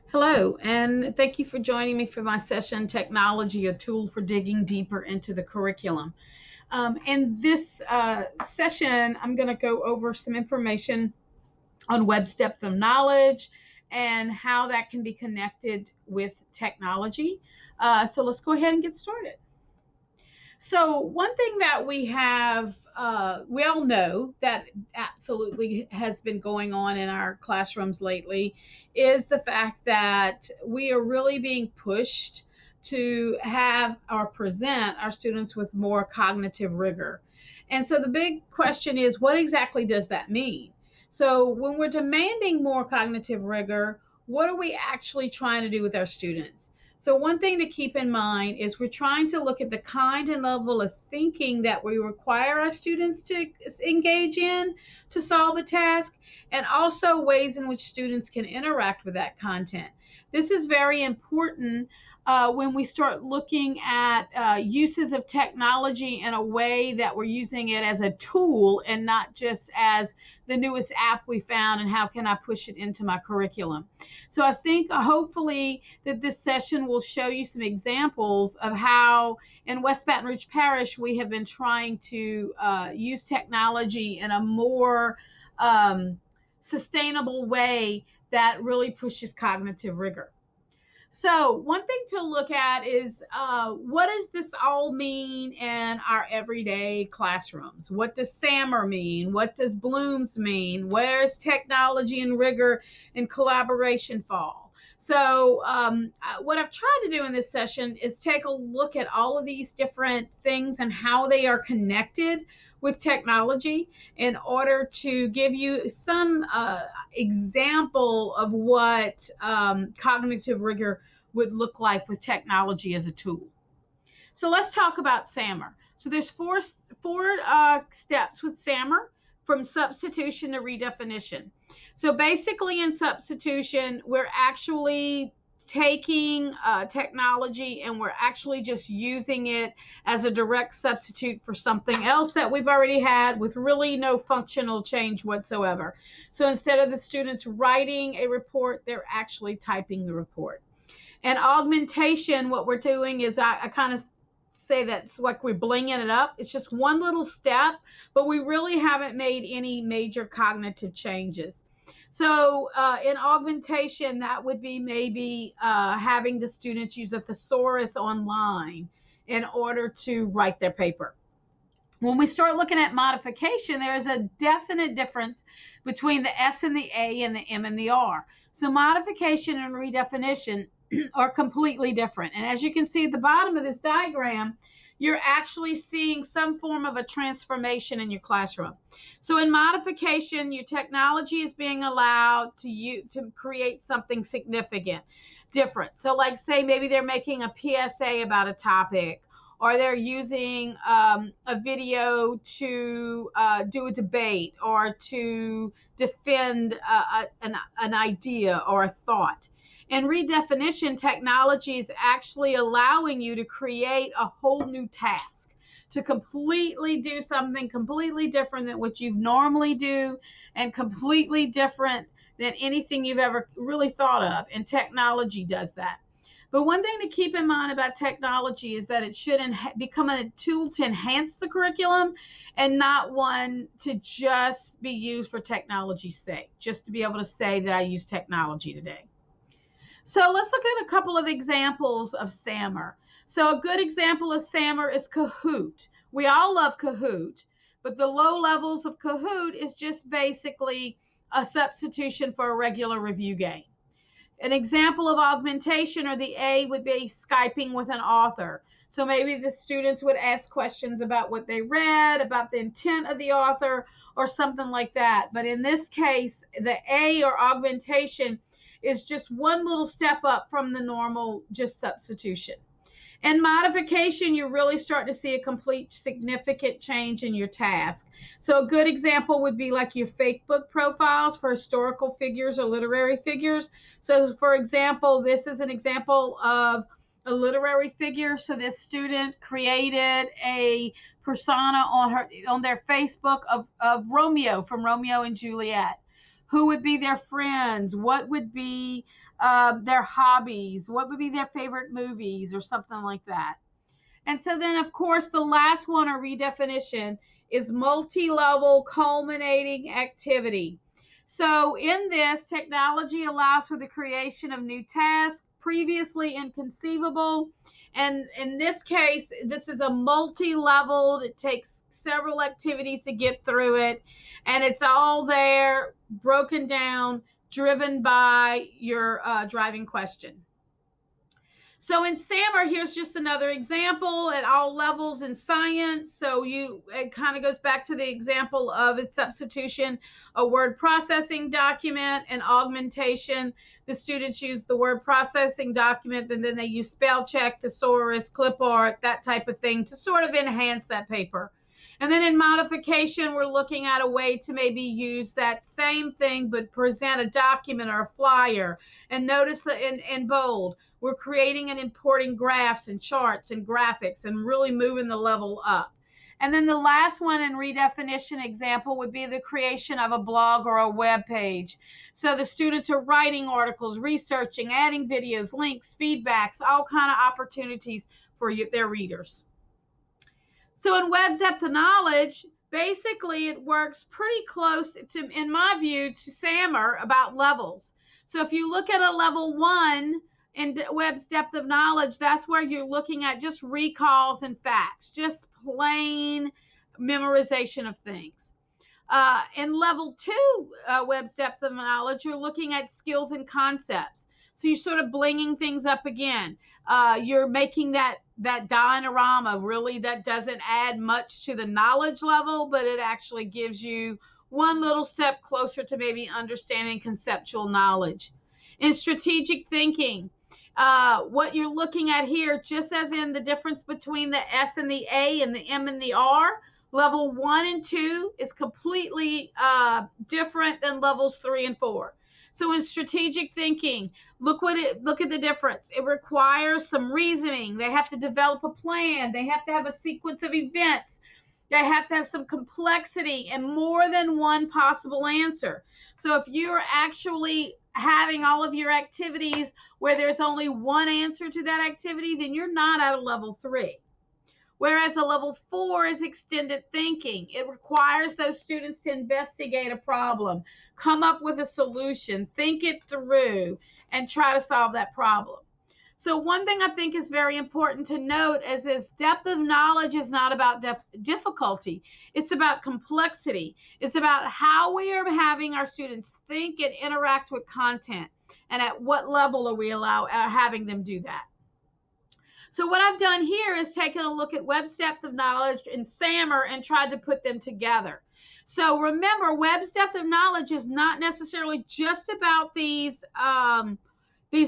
Hello, and thank you for joining me for my session, Technology, a Tool for Digging Deeper into the Curriculum. In this session, I'm going to go over some information on Webb's depth of knowledge and how that can be connected with technology. So let's go ahead and get started. So one thing that we all know that absolutely has been going on in our classrooms lately is the fact that we are really being pushed to have or present our students with more cognitive rigor. And so the big question is, what exactly does that mean? So when we're demanding more cognitive rigor, what are we actually trying to do with our students? So one thing to keep in mind is we're trying to look at the kind and level of thinking that we require our students to engage in to solve a task, and also ways in which students can interact with that content. This is very important when we start looking at uses of technology in a way that we're using it as a tool and not just as the newest app we found and how can I push it into my curriculum. So I think hopefully that this session will show you some examples of how in West Baton Rouge Parish we have been trying to use technology in a more sustainable way that really pushes cognitive rigor. So one thing to look at is what does this all mean in our everyday classrooms? What does SAMR mean? What does Bloom's mean? Where's technology and rigor and collaboration fall? So what I've tried to do in this session is take a look at all of these different things and how they are connected with technology in order to give you some example of what cognitive rigor would look like with technology as a tool. So let's talk about SAMR. So there's four steps with SAMR, from substitution to redefinition. So basically in substitution, we're actually taking technology and we're actually just using it as a direct substitute for something else that we've already had with really no functional change whatsoever. So instead of the students writing a report, they're actually typing the report. And augmentation, what we're doing is I kind of say that it's like we're blinging it up. It's just one little step, but we really haven't made any major cognitive changes. So in augmentation, that would be maybe having the students use a thesaurus online in order to write their paper. When we start looking at modification, there is a definite difference between the S and the A and the M and the R. So modification and redefinition are completely different. And as you can see at the bottom of this diagram, you're actually seeing some form of a transformation in your classroom. So in modification, your technology is being allowed to create something significant, different. So like say maybe they're making a PSA about a topic, or they're using a video to do a debate or to defend an idea or a thought. In redefinition, technology is actually allowing you to create a whole new task, to completely do something completely different than what you normally do and completely different than anything you've ever really thought of. And technology does that. But one thing to keep in mind about technology is that it should become a tool to enhance the curriculum and not one to just be used for technology's sake, just to be able to say that I use technology today. So let's look at a couple of examples of SAMR. So a good example of SAMR is Kahoot. We all love Kahoot, but the low levels of Kahoot is just basically a substitution for a regular review game. An example of augmentation, or the A, would be Skyping with an author. So maybe the students would ask questions about what they read, about the intent of the author, or something like that. But in this case, the A, or augmentation, is just one little step up from the normal just substitution. In modification, you really start to see a complete significant change in your task. So a good example would be like your Facebook profiles for historical figures or literary figures. So for example, this is an example of a literary figure. So this student created a persona on their Facebook of Romeo from Romeo and Juliet. who would be their friends, what would be their hobbies, what would be their favorite movies, or something like that. And so then, of course, the last one, or redefinition, is multi-level culminating activity. So in this, technology allows for the creation of new tasks previously inconceivable. And in this case, this is a multi-leveled, it takes several activities to get through it. And it's all there, broken down, driven by your driving question. So in SAMR, here's just another example at all levels in science. So it kind of goes back to the example of a substitution, a word processing document, and augmentation. The students use the word processing document, but then they use spell check, thesaurus, clip art, that type of thing to sort of enhance that paper. And then in modification, we're looking at a way to maybe use that same thing, but present a document or a flyer. And notice that in bold, we're creating and importing graphs and charts and graphics and really moving the level up. And then the last one in redefinition example would be the creation of a blog or a web page. So the students are writing articles, researching, adding videos, links, feedbacks, all kind of opportunities for their readers. So in Webb depth of knowledge, basically it works pretty close to, in my view, to SAMR about levels. So if you look at a level 1 in Webb's depth of knowledge, that's where you're looking at just recalls and facts, just plain memorization of things. In level 2, Webb's depth of knowledge, you're looking at skills and concepts. So you're sort of blinging things up again. You're making that diorama, really, that doesn't add much to the knowledge level, but it actually gives you one little step closer to maybe understanding conceptual knowledge. In strategic thinking, what you're looking at here, just as in the difference between the S and the A and the M and the R, level 1 and 2 is completely different than levels 3 and 4. So in strategic thinking, look at the difference. It requires some reasoning. They have to develop a plan. They have to have a sequence of events. They have to have some complexity and more than one possible answer. So if you're actually having all of your activities where there's only one answer to that activity, then you're not at a level 3. Whereas a level 4 is extended thinking. It requires those students to investigate a problem, come up with a solution, think it through, and try to solve that problem. So one thing I think is very important to note is this depth of knowledge is not about difficulty. It's about complexity. It's about how we are having our students think and interact with content, and at what level are we having them do that. So what I've done here is taken a look at Webb's depth of knowledge and SAMR and tried to put them together. So remember, Webb's depth of knowledge is not necessarily just about these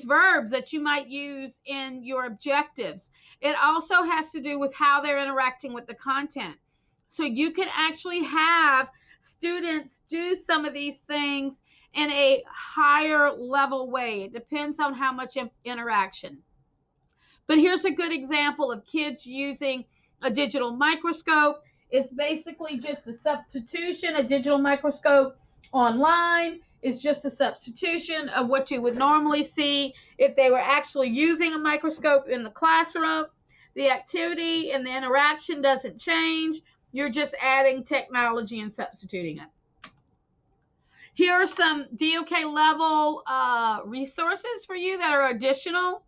verbs that you might use in your objectives. It also has to do with how they're interacting with the content. So you can actually have students do some of these things in a higher level way. It depends on how much interaction. But here's a good example of kids using a digital microscope. It's basically just a substitution. A digital microscope online is just a substitution of what you would normally see if they were actually using a microscope in the classroom. The activity and the interaction doesn't change. You're just adding technology and substituting it. Here are some DOK level resources for you that are additional.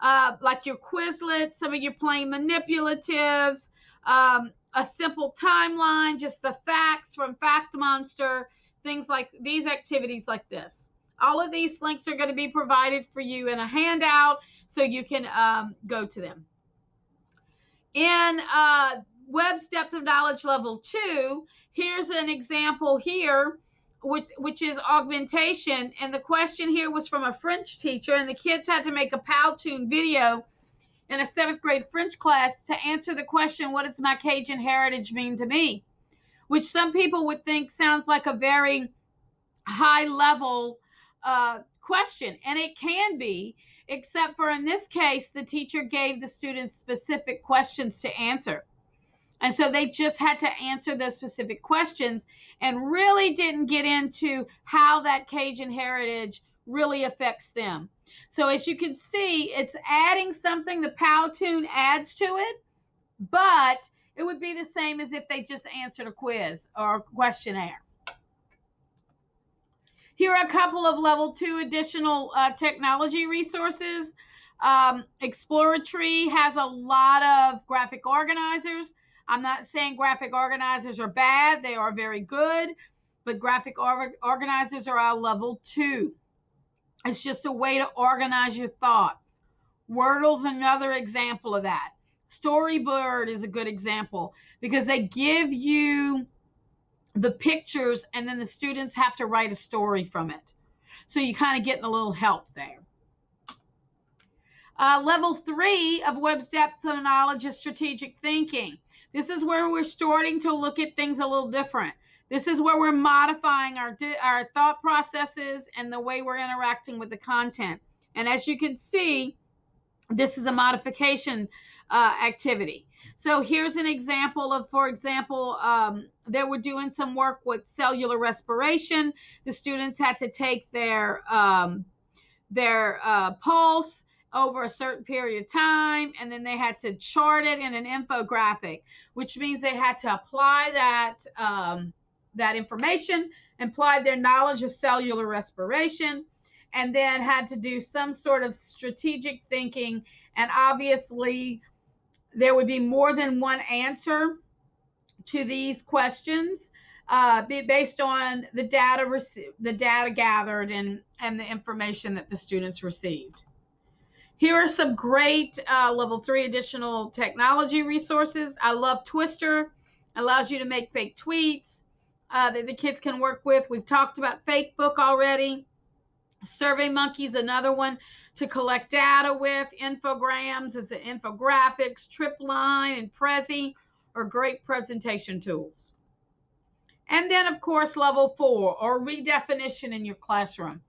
Like your Quizlet, some of your plain manipulatives, a simple timeline, just the facts from Fact Monster, things like these activities like this. All of these links are going to be provided for you in a handout so you can go to them. In Webb's depth of knowledge level 2, here's an example here, which is augmentation. And the question here was from a French teacher, and the kids had to make a Powtoon video in a 7th grade French class to answer the question, what does my Cajun heritage mean to me? Which some people would think sounds like a very high level question, and it can be, except for in this case, the teacher gave the students specific questions to answer. And so they just had to answer those specific questions and really didn't get into how that Cajun heritage really affects them. So as you can see, it's adding something, the Powtoon adds to it, but it would be the same as if they just answered a quiz or a questionnaire. Here are a couple of level 2 additional technology resources. Exploratree has a lot of graphic organizers. I'm not saying graphic organizers are bad. They are very good, but graphic organizers are our level 2. It's just a way to organize your thoughts. Wordle's another example of that. Storybird is a good example because they give you the pictures and then the students have to write a story from it. So you kind of get a little help there. Level 3 of Webb's depth of knowledge is strategic thinking. This is where we're starting to look at things a little different. This is where we're modifying our thought processes and the way we're interacting with the content. And as you can see, this is a modification activity. So here's an example of, for example, they were doing some work with cellular respiration. The students had to take their pulse over a certain period of time, and then they had to chart it in an infographic, which means they had to apply that information, apply their knowledge of cellular respiration, and then had to do some sort of strategic thinking. And obviously, there would be more than one answer to these questions based on the data gathered and the information that the students received. Here are some great level 3 additional technology resources. I love Twister. It allows you to make fake tweets that the kids can work with. We've talked about Fakebook already. SurveyMonkey is another one to collect data with. Infograms is the infographics. Tripline and Prezi are great presentation tools. And then, of course, level 4 or redefinition in your classroom.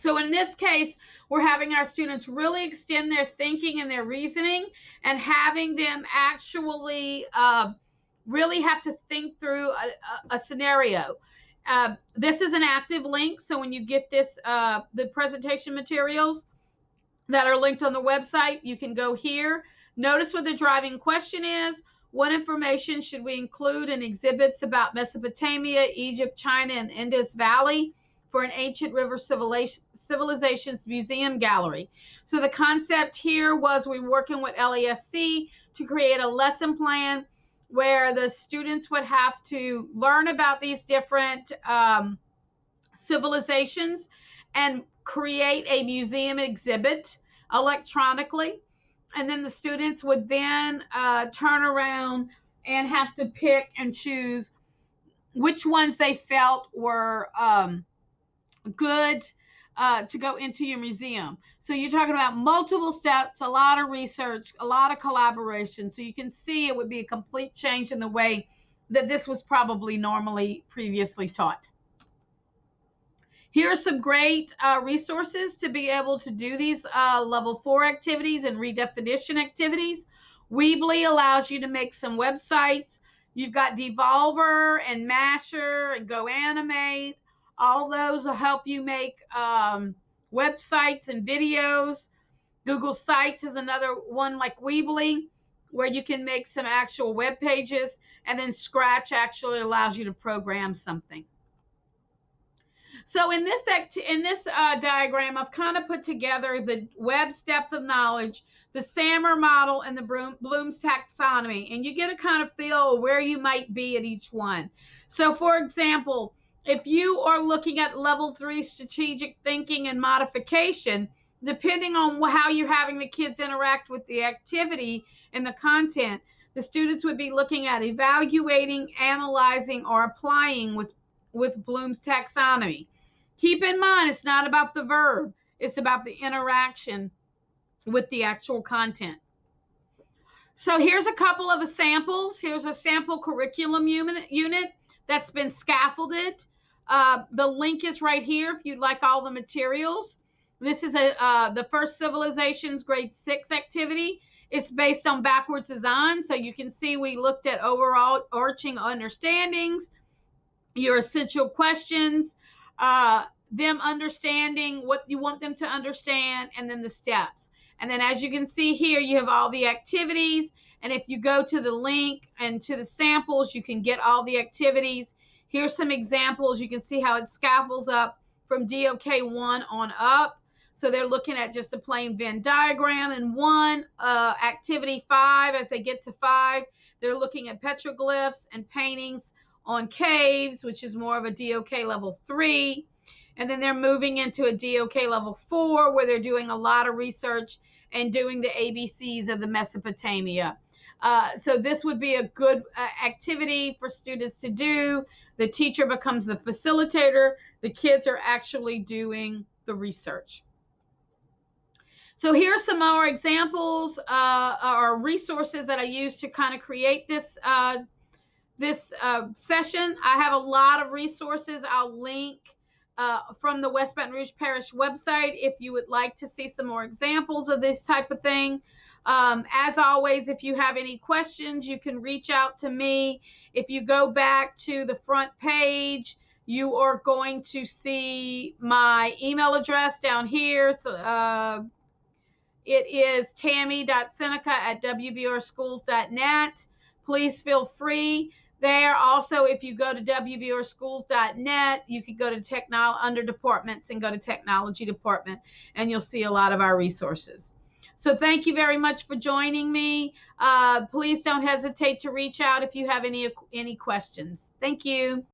So in this case, we're having our students really extend their thinking and their reasoning and having them actually really have to think through a scenario. This is an active link, so when you get this, the presentation materials that are linked on the website, you can go here. Notice what the driving question is. What information should we include in exhibits about Mesopotamia, Egypt, China, and Indus Valley for an ancient river civilizations museum gallery? So the concept here was we were working with LASC to create a lesson plan where the students would have to learn about these different civilizations and create a museum exhibit electronically. And then the students would then turn around and have to pick and choose which ones they felt were good to go into your museum. So you're talking about multiple steps, a lot of research, a lot of collaboration. So you can see it would be a complete change in the way that this was probably normally previously taught. Here are some great resources to be able to do these level 4 activities and redefinition activities. Weebly allows you to make some websites. You've got Devolver and Masher and GoAnimate. All those will help you make websites and videos. Google Sites is another one like Weebly, where you can make some actual web pages, and then Scratch actually allows you to program something. So in this diagram, I've kind of put together the Webb's depth of knowledge, the Sammer model, and the Bloom's taxonomy, and you get a kind of feel where you might be at each one. So for example, if you are looking at level 3 strategic thinking and modification, depending on how you're having the kids interact with the activity and the content, the students would be looking at evaluating, analyzing, or applying with Bloom's taxonomy. Keep in mind, it's not about the verb. It's about the interaction with the actual content. So here's a couple of samples. Here's a sample curriculum unit that's been scaffolded. The link is right here if you'd like all the materials. This is the First Civilizations grade 6 activity. It's based on backwards design. So you can see we looked at overall arching understandings, your essential questions, them understanding what you want them to understand, and then the steps. And then as you can see here, you have all the activities. And if you go to the link and to the samples, you can get all the activities. Here's some examples. You can see how it scaffolds up from DOK 1 on up. So they're looking at just a plain Venn diagram. And 1, activity 5, as they get to 5, they're looking at petroglyphs and paintings on caves, which is more of a DOK level 3. And then they're moving into a DOK level 4, where they're doing a lot of research and doing the ABCs of the Mesopotamia. So this would be a good activity for students to do. The teacher becomes the facilitator. The kids are actually doing the research. So here's some more examples or resources that I used to kind of create this session. I have a lot of resources. I'll link from the West Baton Rouge Parish website if you would like to see some more examples of this type of thing. As always, if you have any questions, you can reach out to me. If you go back to the front page, you are going to see my email address down here. So it is tammy.seneca@wbrschools.net. Please feel free. There also, if you go to wbrschools.net, you can go to under departments and go to technology department, and you'll see a lot of our resources. So thank you very much for joining me. Please don't hesitate to reach out if you have any questions. Thank you.